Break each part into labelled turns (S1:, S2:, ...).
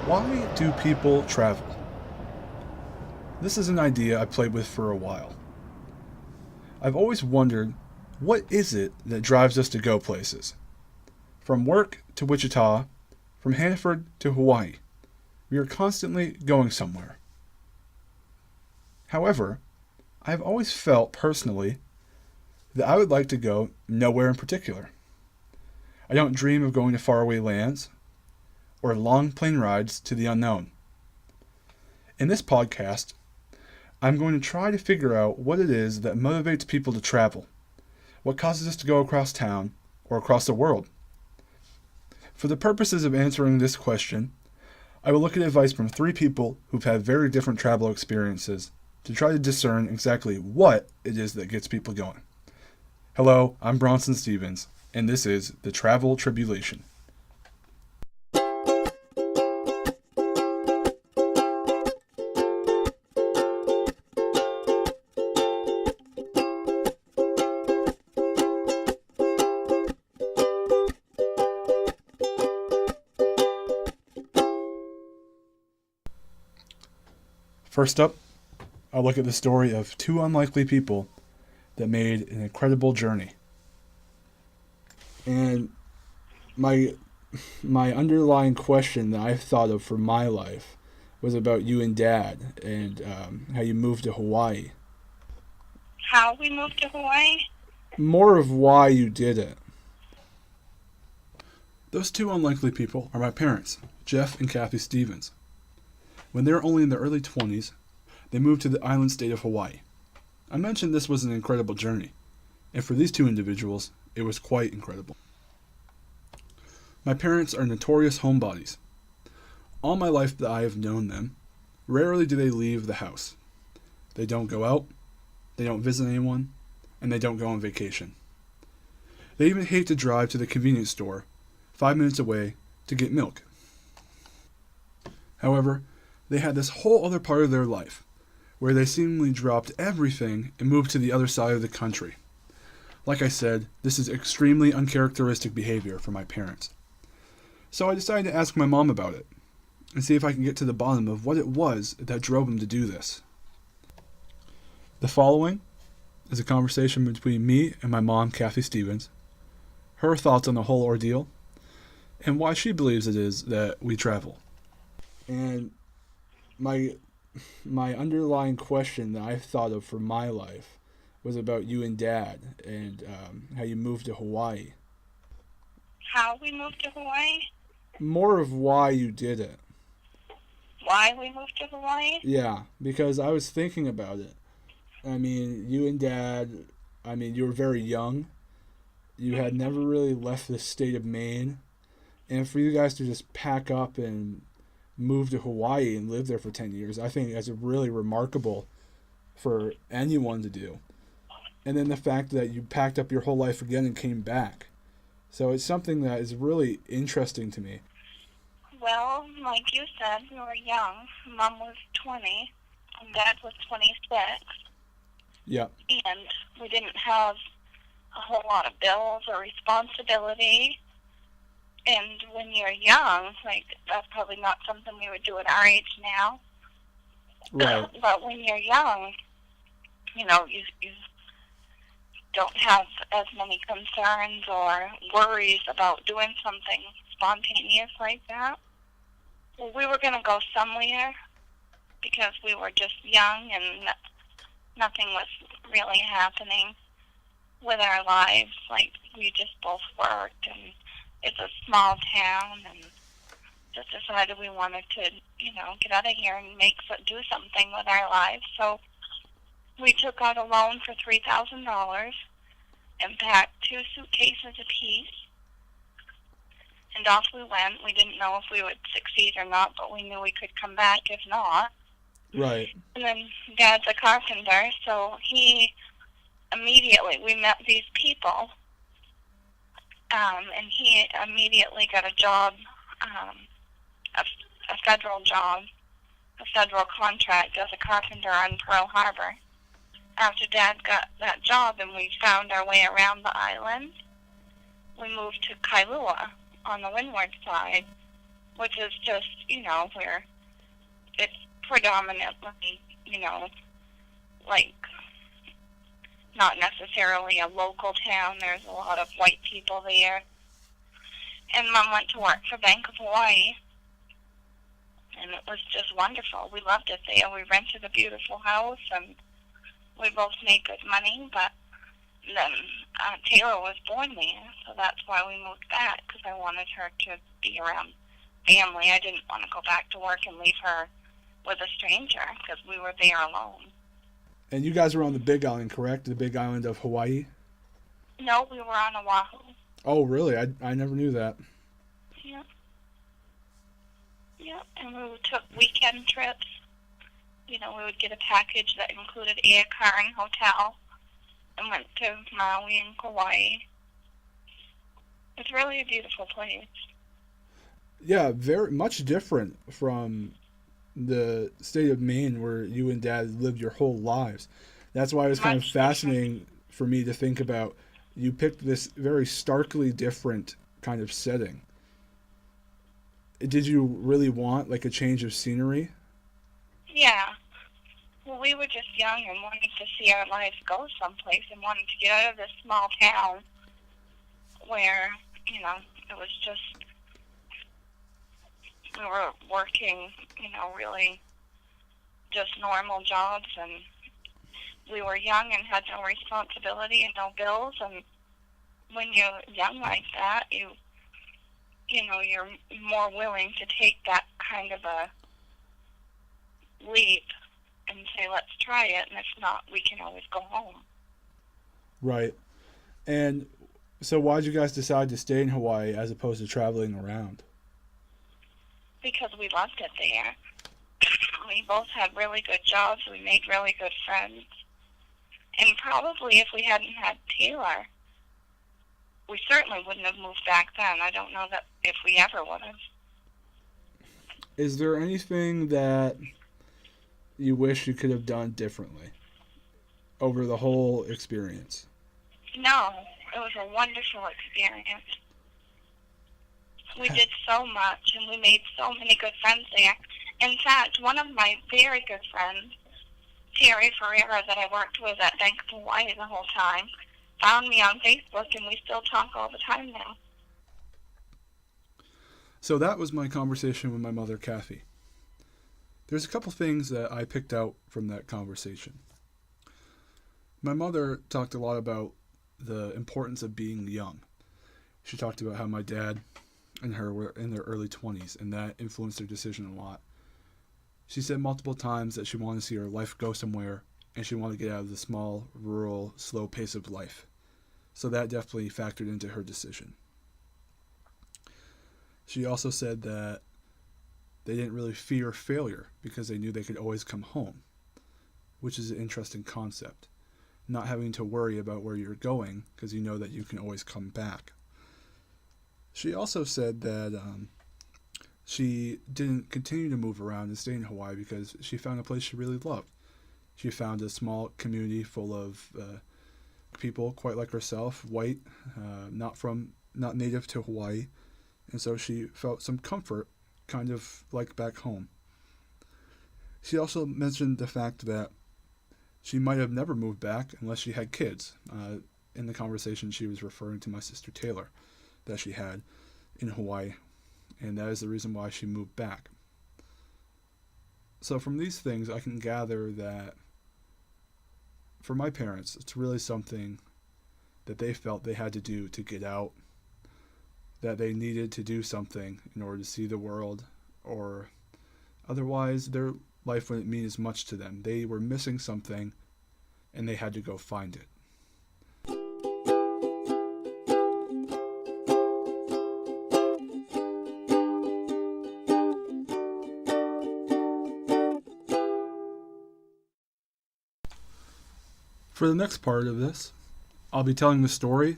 S1: Why do people travel? This is an idea I've played with for a while. I've always wondered, what is it that drives us to go places? From work to Wichita, from Hanford to Hawaii, we are constantly going somewhere. However, I have always felt personally that I would like to go nowhere in particular. I don't dream of going to faraway lands or long plane rides to the unknown. In this podcast, I'm going to try to figure out what it is that motivates people to travel, what causes us to go across town or across the world. For the purposes of answering this question, I will look at advice from three people who've had very different travel experiences to try to discern exactly what it is that gets people going. Hello, I'm Bronson Stevens, and this is the Travel Tribulation. First up, I'll look at the story of two unlikely people that made an incredible journey. And my underlying question that I've thought of for my life was about you and Dad and how you moved to Hawaii.
S2: How we moved to Hawaii?
S1: More of why you did it. Those two unlikely people are my parents, Jeff and Kathy Stevens. When they were only in their early 20s, they moved to the island state of Hawaii. I mentioned this was an incredible journey, and for these two individuals, it was quite incredible. My parents are notorious homebodies. All my life that I have known them, rarely do they leave the house. They don't go out, they don't visit anyone, and they don't go on vacation. They even hate to drive to the convenience store 5 minutes away to get milk. However, they had this whole other part of their life where they seemingly dropped everything and moved to the other side of the country. Like I said, this is extremely uncharacteristic behavior for my parents. So I decided to ask my mom about it and see if I can get to the bottom of what it was that drove them to do this. The following is a conversation between me and my mom, Kathy Stevens, her thoughts on the whole ordeal, and why she believes it is that we travel. And my underlying question that I've thought of for my life was about you and Dad and how you moved to Hawaii.
S2: How we moved to Hawaii?
S1: More of why you did it.
S2: Why we moved to Hawaii?
S1: Yeah, because I was thinking about it. I mean, you and Dad, you were very young. You had never really left the state of Maine. And for you guys to just pack up and move to Hawaii and live there for 10 years, I think that's really remarkable for anyone to do. And then the fact that you packed up your whole life again and came back. So it's something that is really interesting to me.
S2: Well, like you said, we were young. Mom was 20 and Dad was 26.
S1: Yeah.
S2: And we didn't have a whole lot of bills or responsibility. And when you're young, that's probably not something we would do at our age now.
S1: Right.
S2: But when you're young, you don't have as many concerns or worries about doing something spontaneous like that. Well, we were going to go somewhere because we were just young and nothing was really happening with our lives. We just both worked, and it's a small town, and just decided we wanted to, get out of here and do something with our lives. So we took out a loan for $3,000 and packed 2 suitcases apiece, and off we went. We didn't know if we would succeed or not, but we knew we could come back if not.
S1: Right.
S2: And then Dad's a carpenter, so we met these people, and he immediately got a job, a federal job, a federal contract as a carpenter on Pearl Harbor. After Dad got that job and we found our way around the island, we moved to Kailua on the windward side, which is just, where it's predominantly, like not necessarily a local town. There's a lot of white people there. And Mom went to work for Bank of Hawaii, and it was just wonderful. We loved it there. We rented a beautiful house, and we both made good money, but then Taylor was born there, so that's why we moved back, because I wanted her to be around family. I didn't want to go back to work and leave her with a stranger, because we were there alone.
S1: And you guys were on the Big Island, correct? The Big Island of Hawaii?
S2: No, we were on Oahu.
S1: Oh, really? I never knew that.
S2: Yeah. Yeah, and we took weekend trips. We would get a package that included air car and hotel, and went to Maui and Kauai. It's really a beautiful place.
S1: Yeah, very much different from the state of Maine where you and Dad lived your whole lives. That's why it was kind of fascinating for me to think about. You picked this very starkly different kind of setting. Did you really want like a change of scenery?
S2: Yeah. Well, we were just young and wanted to see our lives go someplace, and wanted to get out of this small town where, it was just, we were working, really just normal jobs, and we were young and had no responsibility and no bills. And when you're young like that, you're more willing to take that kind of a leap and say, let's try it, and if not, we can always go home.
S1: Right. And so why did you guys decide to stay in Hawaii as opposed to traveling around?
S2: Because we loved it there. We both had really good jobs. We made really good friends. And probably if we hadn't had Taylor, we certainly wouldn't have moved back then. I don't know that if we ever would have.
S1: Is there anything that you wish you could have done differently over the whole experience?
S2: No, it was a wonderful experience. We did so much, and we made so many good friends there. In fact, one of my very good friends, Terry Ferreira, that I worked with at Bank of Hawaii the whole time, found me on Facebook, and we still talk all the time now.
S1: So that was my conversation with my mother, Kathy. There's a couple things that I picked out from that conversation. My mother talked a lot about the importance of being young. She talked about how my dad and her were in their early 20s, and that influenced her decision a lot. She said multiple times that she wanted to see her life go somewhere, and she wanted to get out of the small, rural, slow pace of life. So that definitely factored into her decision. She also said that they didn't really fear failure because they knew they could always come home, which is an interesting concept. Not having to worry about where you're going because you know that you can always come back. She also said that she didn't continue to move around and stay in Hawaii because she found a place she really loved. She found a small community full of people quite like herself, white, not native to Hawaii, and so she felt some comfort, kind of like back home. She also mentioned the fact that she might have never moved back unless she had kids. In the conversation, she was referring to my sister Taylor that she had in Hawaii, and that is the reason why she moved back. So from these things, I can gather that for my parents, it's really something that they felt they had to do to get out, that they needed to do something in order to see the world, or otherwise their life wouldn't mean as much to them. They were missing something, and they had to go find it. For the next part of this, I'll be telling the story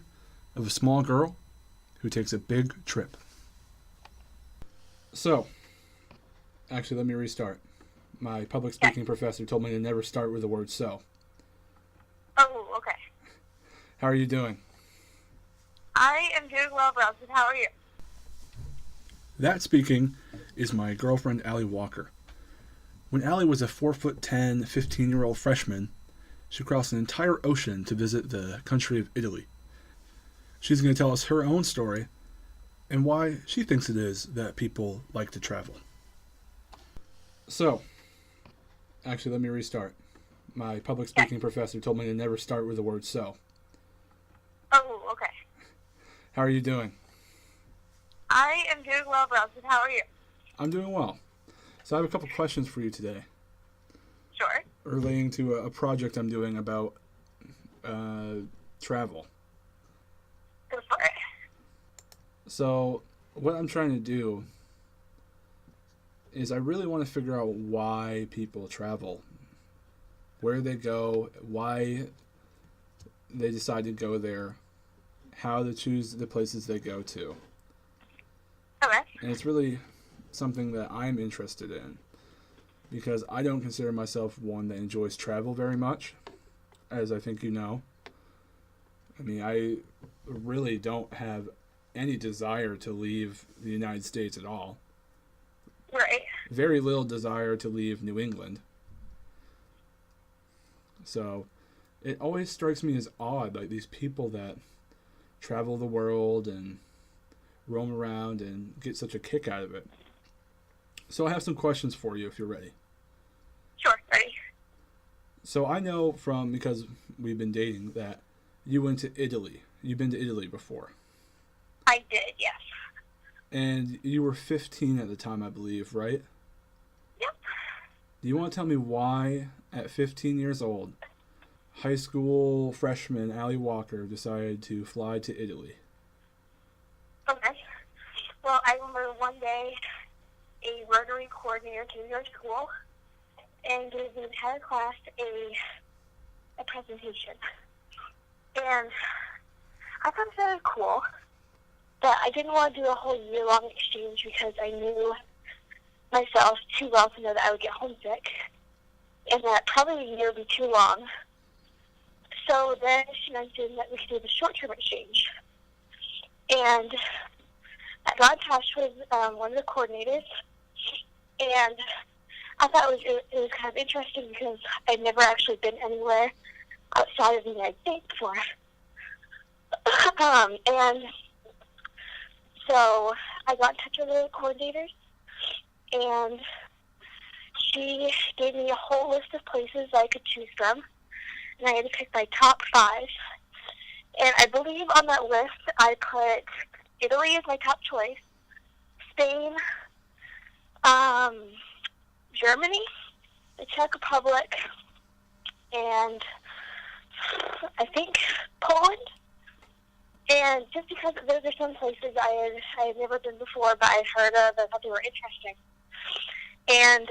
S1: of a small girl who takes a big trip. So, actually, let me restart. My public speaking professor told me to never start with the word so.
S2: Oh, okay.
S1: How are you doing?
S2: I am doing well, Bronson. How are you?
S1: That speaking is my girlfriend, Allie Walker. When Allie was a 4'10", 15-year-old freshman, she crossed an entire ocean to visit the country of Italy. She's going to tell us her own story and why she thinks it is that people like to travel. So, actually, let me restart. My public speaking professor told me to never start with the word so.
S2: Oh, okay.
S1: How are you doing?
S2: I am doing well, Bronson. How are you?
S1: I'm doing well. So I have a couple questions for you today
S2: Sure.
S1: relating to a project I'm doing about travel.
S2: Go for it.
S1: So what I'm trying to do is I really want to figure out why people travel, where they go, why they decide to go there, how to choose the places they go to.
S2: Okay.
S1: And it's really something that I'm interested in because I don't consider myself one that enjoys travel very much, as I think you know. I mean, I really don't have any desire to leave the United States at all.
S2: Right.
S1: Very little desire to leave New England. So it always strikes me as odd, like these people that travel the world and roam around and get such a kick out of it. So I have some questions for you if you're ready.
S2: Sure. Ready.
S1: So I know because we've been dating, that you went to Italy. You've been to Italy before.
S2: I did, yes.
S1: And you were 15 at the time, I believe, right?
S2: Yep.
S1: Do you want to tell me why, at 15 years old, high school freshman Allie Walker decided to fly to Italy?
S2: Okay. Well, I remember one day a Rotary coordinator came to our school and gave the entire class a presentation. And I thought it was cool, but I didn't want to do a whole year-long exchange because I knew myself too well to know that I would get homesick and that probably a year would be too long. So then she mentioned that we could do the short-term exchange. And I got in touch with one of the coordinators, and I thought it was kind of interesting because I'd never actually been anywhere outside of the United States before. And so I got in touch with the coordinators, and she gave me a whole list of places I could choose from, and I had to pick my top 5. And I believe on that list I put Italy as my top choice, Spain, Germany, the Czech Republic, and I think Poland. And just because those are some places I had never been before, but I'd heard of and thought they were interesting. And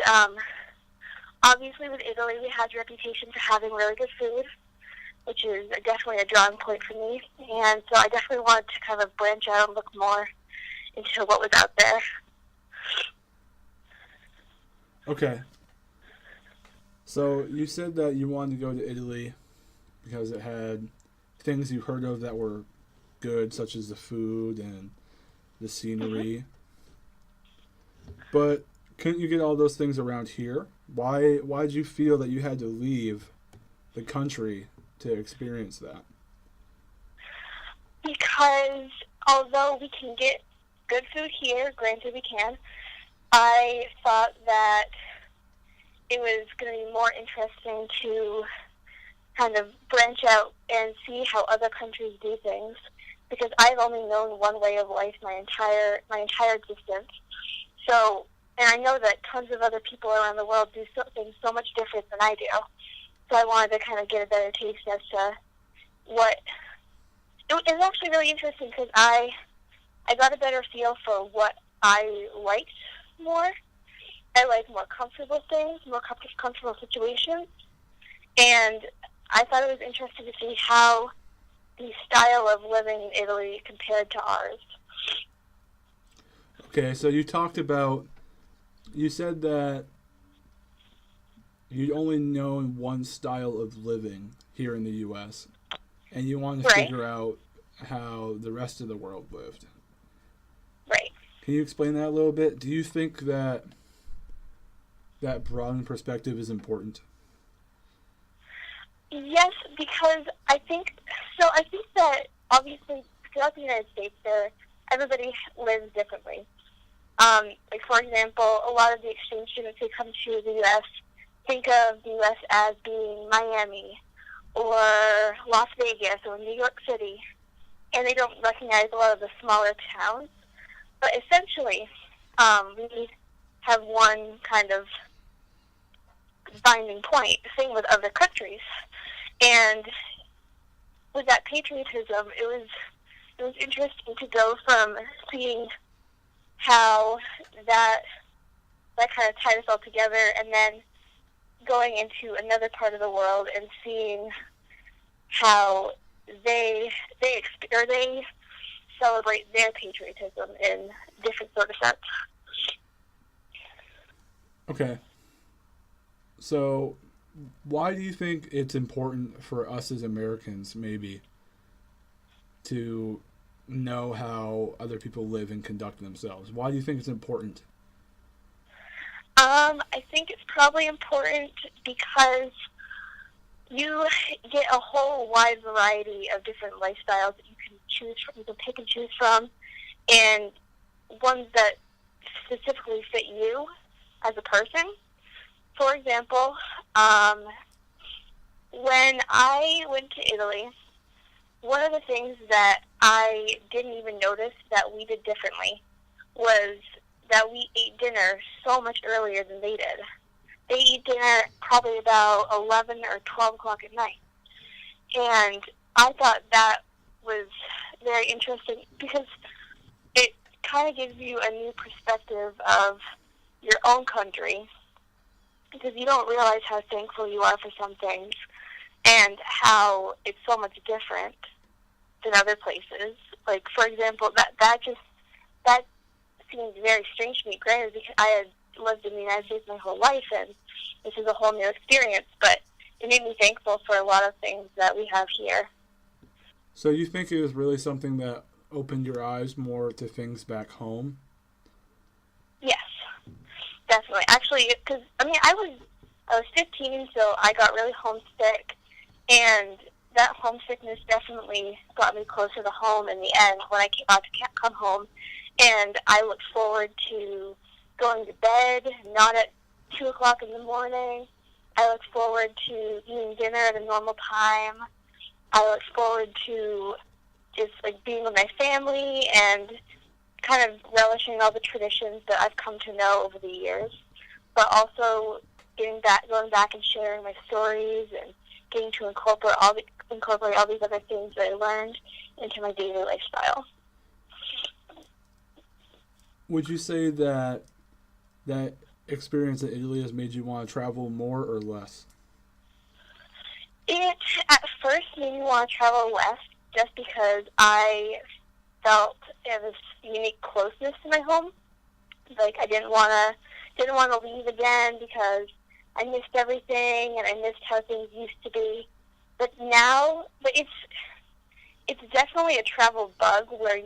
S2: obviously with Italy, we had a reputation for having really good food, which is definitely a drawing point for me. And so I definitely wanted to kind of branch out and look more into what was out there.
S1: Okay. So you said that you wanted to go to Italy because it had things you heard of that were good, such as the food and the scenery. Mm-hmm. But couldn't you get all those things around here? Why did you feel that you had to leave the country to experience that?
S2: Because although we can get good food here, granted we can, I thought that it was going to be more interesting to kind of branch out and see how other countries do things, because I've only known one way of life my entire existence. So, and I know that tons of other people around the world do things so much different than I do. So I wanted to kind of get a better taste as to what... It was actually really interesting because I got a better feel for what I liked more. I like more comfortable things, more comfortable situations. And I thought it was interesting to see how the style of living in Italy compared to ours.
S1: Okay, so you said that you'd only known one style of living here in the U.S., and you wanted to figure out how the rest of the world lived.
S2: Right.
S1: Can you explain that a little bit? Do you think that broadened perspective is important?
S2: Yes, because I think so. I think that obviously throughout the United States, everybody lives differently. Like for example, a lot of the exchange students who come to the U.S. think of the U.S. as being Miami or Las Vegas or New York City, and they don't recognize a lot of the smaller towns. But essentially, we have one kind of binding point, same with other countries. And with that patriotism, it was interesting to go from seeing how that kind of tied us all together, and then going into another part of the world and seeing how they celebrate their patriotism in different sort of sense.
S1: Okay. So, why do you think it's important for us as Americans, maybe, to know how other people live and conduct themselves? Why do you think it's important?
S2: I think it's probably important because you get a whole wide variety of different lifestyles that you can pick and choose from, and ones that specifically fit you as a person. For example, when I went to Italy, one of the things that I didn't even notice that we did differently was that we ate dinner so much earlier than they did. They eat dinner probably about 11 or 12 o'clock at night. And I thought that was very interesting because it kind of gives you a new perspective of your own country, because you don't realize how thankful you are for some things and how it's so much different than other places. Like, for example, that seemed very strange to me. Granted, because I had lived in the United States my whole life, and this is a whole new experience, but it made me thankful for a lot of things that we have here.
S1: So you think it was really something that opened your eyes more to things back home?
S2: Yes, definitely. Actually, because I was 15, so I got really homesick, and that homesickness definitely got me closer to home in the end when I got to come home. And I looked forward to going to bed, not at 2 o'clock in the morning. I looked forward to eating dinner at a normal time. I looked forward to just like being with my family and kind of relishing all the traditions that I've come to know over the years, but also going back and sharing my stories and getting to incorporate all these other things that I learned into my daily lifestyle.
S1: Would you say that experience in Italy has made you want to travel more or less?
S2: It at first made me want to travel less, just because I felt this unique closeness to my home. Like I didn't want to leave again because I missed everything and I missed how things used to be. But it's definitely a travel bug where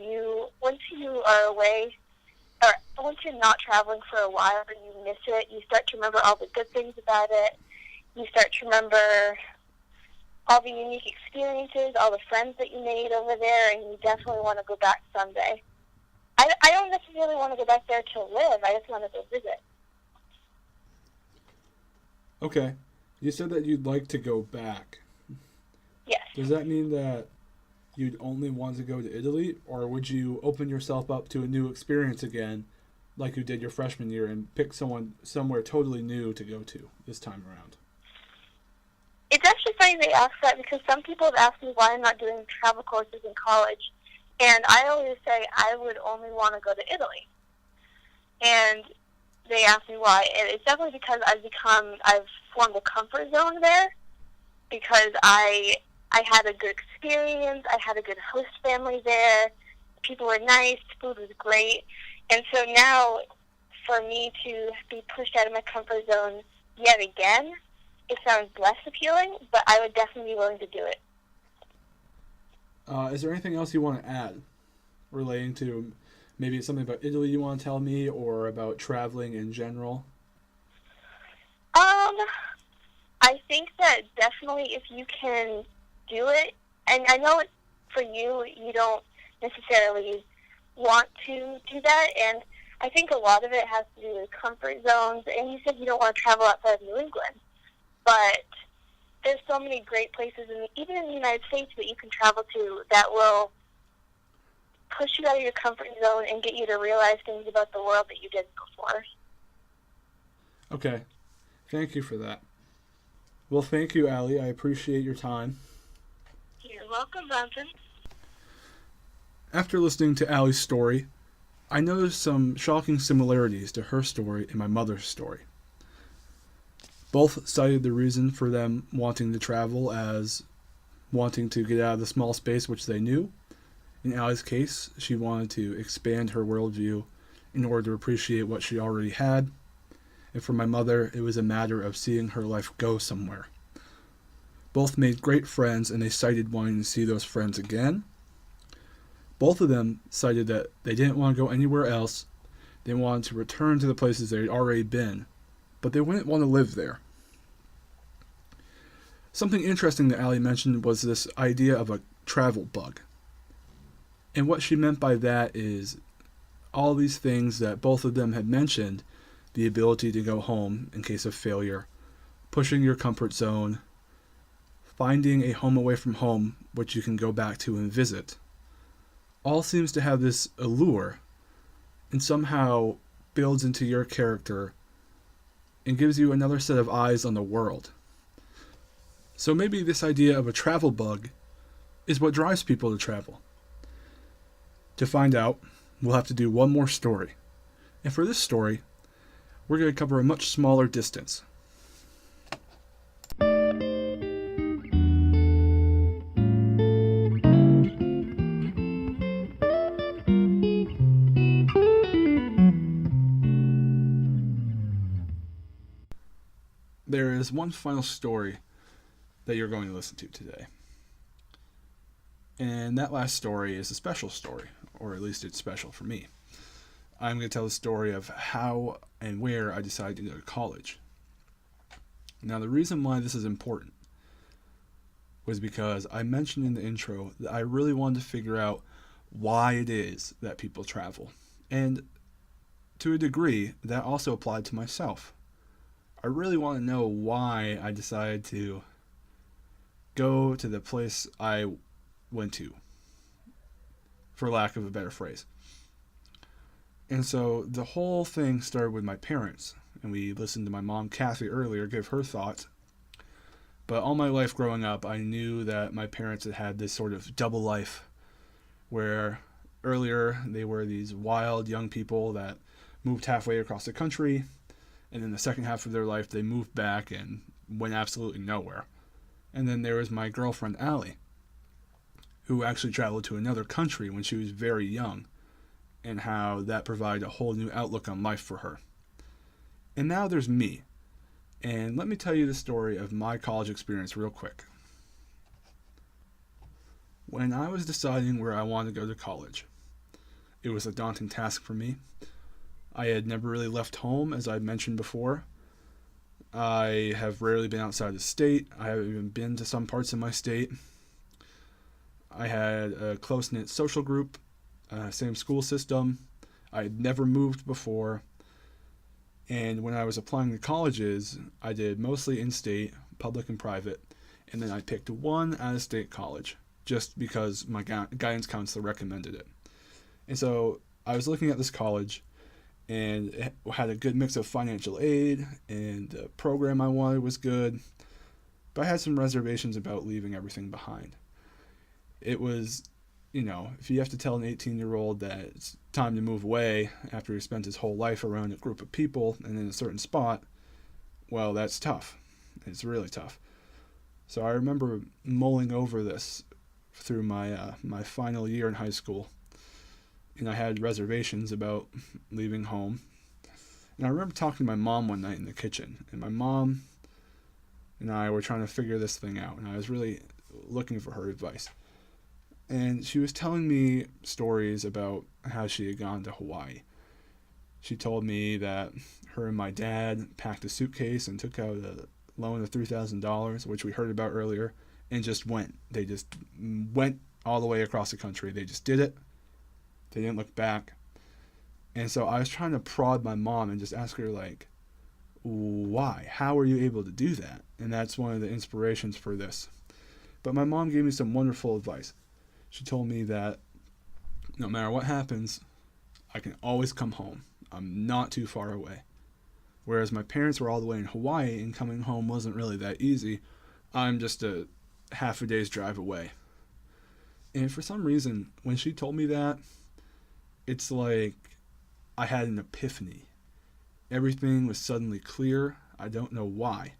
S2: once you are away, or once you're not traveling for a while and you miss it, you start to remember all the good things about it. You start to remember all the unique experiences, all the friends that you made over there, and you definitely want to go back someday. I don't necessarily want to go back there to live. I just want to go visit.
S1: Okay. You said that you'd like to go back.
S2: Yes.
S1: Does that mean that you'd only want to go to Italy, or would you open yourself up to a new experience again, like you did your freshman year, and pick somewhere totally new to go to this time around?
S2: It's actually funny they ask that, because some people have asked me why I'm not doing travel courses in college, and I always say I would only want to go to Italy. And they ask me why, and it's definitely because I've formed a comfort zone there, because I had a good experience. I had a good host family there. People were nice. Food was great. And so now, for me to be pushed out of my comfort zone yet again, it sounds less appealing, but I would definitely be willing to do it.
S1: Is there anything else you want to add relating to Maybe it's something about Italy you want to tell me, or about traveling in general.
S2: Um, I think that definitely if you can do it, and I know for you, you don't necessarily want to do that, and I think a lot of it has to do with comfort zones, and you said you don't want to travel outside of New England, but there's so many great places, even in the United States, that you can travel to that will push you out of your comfort zone and get you to realize things about the world that you didn't before.
S1: Okay, thank you for that. Well, thank you, Allie. I appreciate your time.
S2: You're welcome, Vincent.
S1: After listening to Allie's story, I noticed some shocking similarities to her story and my mother's story. Both cited the reason for them wanting to travel as wanting to get out of the small space which they knew. In Allie's case, she wanted to expand her worldview in order to appreciate what she already had. And for my mother, it was a matter of seeing her life go somewhere. Both made great friends, and they cited wanting to see those friends again. Both of them cited that they didn't want to go anywhere else. They wanted to return to the places they had already been, but they wouldn't want to live there. Something interesting that Allie mentioned was this idea of a travel bug. And what she meant by that is all these things that both of them had mentioned, the ability to go home in case of failure, pushing your comfort zone, finding a home away from home which you can go back to and visit, all seems to have this allure and somehow builds into your character and gives you another set of eyes on the world. So maybe this idea of a travel bug is what drives people to travel. To find out, we'll have to do one more story. And for this story, we're going to cover a much smaller distance. There is one final story that you're going to listen to today. And that last story is a special story, or at least it's special for me. I'm going to tell the story of how and where I decided to go to college. Now, the reason why this is important was because I mentioned in the intro that I really wanted to figure out why it is that people travel. And to a degree, that also applied to myself. I really want to know why I decided to go to the place I went to, for lack of a better phrase. And so the whole thing started with my parents, and we listened to my mom, Kathy, earlier give her thoughts. But all my life growing up, I knew that my parents had had this sort of double life, where earlier they were these wild young people that moved halfway across the country, and in the second half of their life they moved back and went absolutely nowhere. And then there was my girlfriend, Allie, who actually traveled to another country when she was very young, and how that provided a whole new outlook on life for her. And now there's me. And let me tell you the story of my college experience real quick. When I was deciding where I wanted to go to college, it was a daunting task for me. I had never really left home, as I mentioned before. I have rarely been outside the state. I haven't even been to some parts of my state. I had a close-knit social group, same school system. I had never moved before. And when I was applying to colleges, I did mostly in-state, public and private, and then I picked one out-of-state college, just because my guidance counselor recommended it. And so I was looking at this college, and it had a good mix of financial aid, and the program I wanted was good, but I had some reservations about leaving everything behind. It was, if you have to tell an 18-year-old that it's time to move away after he spent his whole life around a group of people and in a certain spot, well, that's tough. It's really tough. So I remember mulling over this through my final year in high school, and I had reservations about leaving home. And I remember talking to my mom one night in the kitchen, and my mom and I were trying to figure this thing out, and I was really looking for her advice. And she was telling me stories about how she had gone to Hawaii. She told me that her and my dad packed a suitcase and took out a loan of $3,000, which we heard about earlier, and just went. They just went all the way across the country. They just did it. They didn't look back. And so I was trying to prod my mom and just ask her, like, why? How are you able to do that? And that's one of the inspirations for this. But my mom gave me some wonderful advice. She told me that no matter what happens, I can always come home. I'm not too far away. Whereas my parents were all the way in Hawaii and coming home wasn't really that easy. I'm just a half a day's drive away. And for some reason, when she told me that, it's like I had an epiphany. Everything was suddenly clear. I don't know why.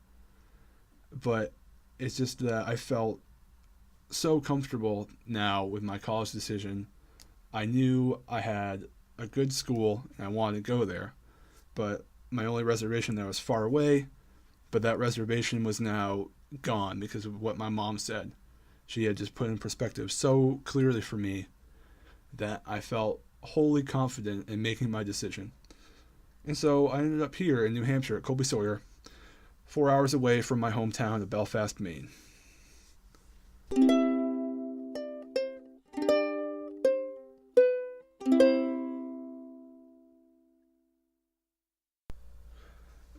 S1: But it's just that I felt so comfortable now with my college decision. I knew I had a good school and I wanted to go there. But my only reservation there was far away. But that reservation was now gone because of what my mom said. She had just put in perspective so clearly for me that I felt wholly confident in making my decision. And so I ended up here in New Hampshire at Colby Sawyer, 4 hours away from my hometown of Belfast, Maine.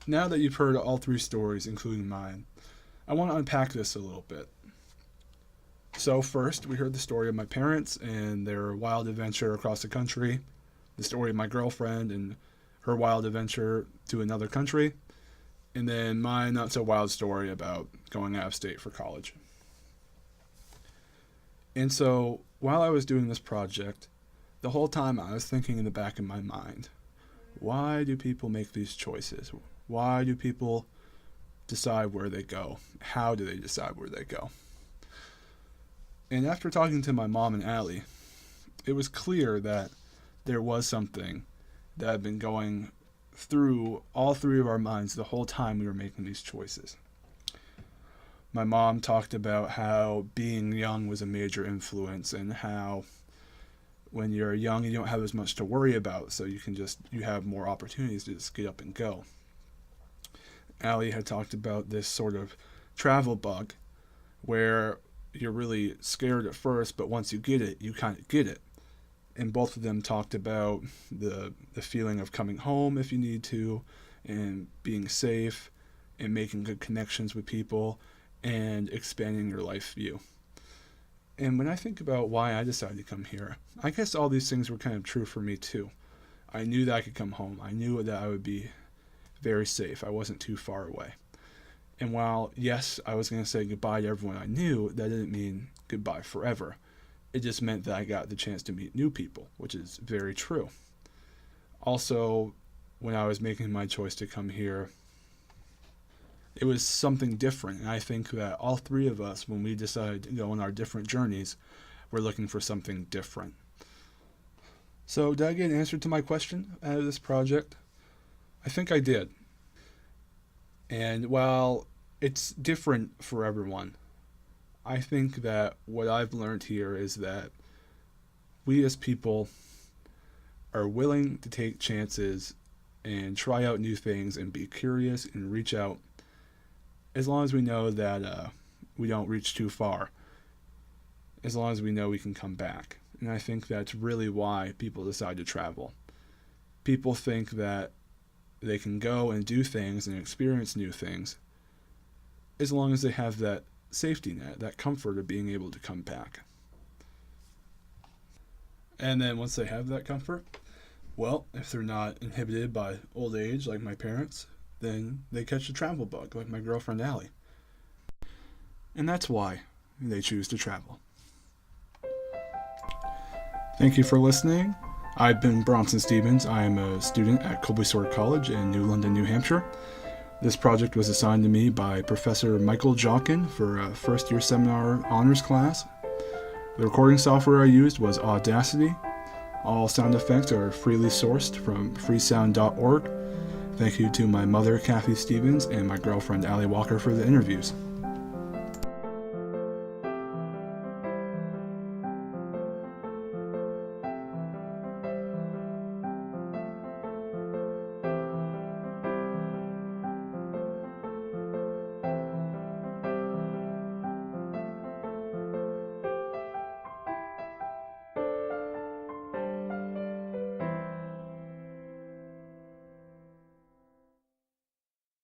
S1: Now that you've heard all three stories, including mine, I want to unpack this a little bit. So first, we heard the story of my parents and their wild adventure across the country, the story of my girlfriend and her wild adventure to another country, and then my not so wild story about going out of state for college. And so while I was doing this project, the whole time I was thinking in the back of my mind, why do people make these choices? Why do people decide where they go? How do they decide where they go? And after talking to my mom and Allie, it was clear that there was something that had been going through all three of our minds the whole time we were making these choices. My mom talked about how being young was a major influence and how when you're young you don't have as much to worry about, so you have more opportunities to just get up and go. Allie had talked about this sort of travel bug where you're really scared at first, but once you get it, you kind of get it. And both of them talked about the feeling of coming home if you need to, and being safe, and making good connections with people, and expanding your life view. And when I think about why I decided to come here, I guess all these things were kind of true for me too. I knew that I could come home. I knew that I would be very safe. I wasn't too far away. And while, yes, I was going to say goodbye to everyone I knew, that didn't mean goodbye forever. It just meant that I got the chance to meet new people, which is very true. Also, when I was making my choice to come here, it was something different. And I think that all three of us, when we decided to go on our different journeys, were looking for something different. So, did I get an answer to my question out of this project? I think I did. And while it's different for everyone, I think that what I've learned here is that we as people are willing to take chances and try out new things and be curious and reach out, as long as we know that we don't reach too far, as long as we know we can come back. And I think that's really why people decide to travel. People think that they can go and do things and experience new things as long as they have that safety net, that comfort of being able to come back. And then once they have that comfort, well, if they're not inhibited by old age like my parents, then they catch the travel bug like my girlfriend Allie. And that's why they choose to travel. Thank you for listening. I've been Bronson Stevens. I am a student at Colby Sawyer College in New London, New Hampshire. This project was assigned to me by Professor Michael Jockin for a first-year seminar honors class. The recording software I used was Audacity. All sound effects are freely sourced from freesound.org. Thank you to my mother, Kathy Stevens, and my girlfriend, Allie Walker, for the interviews.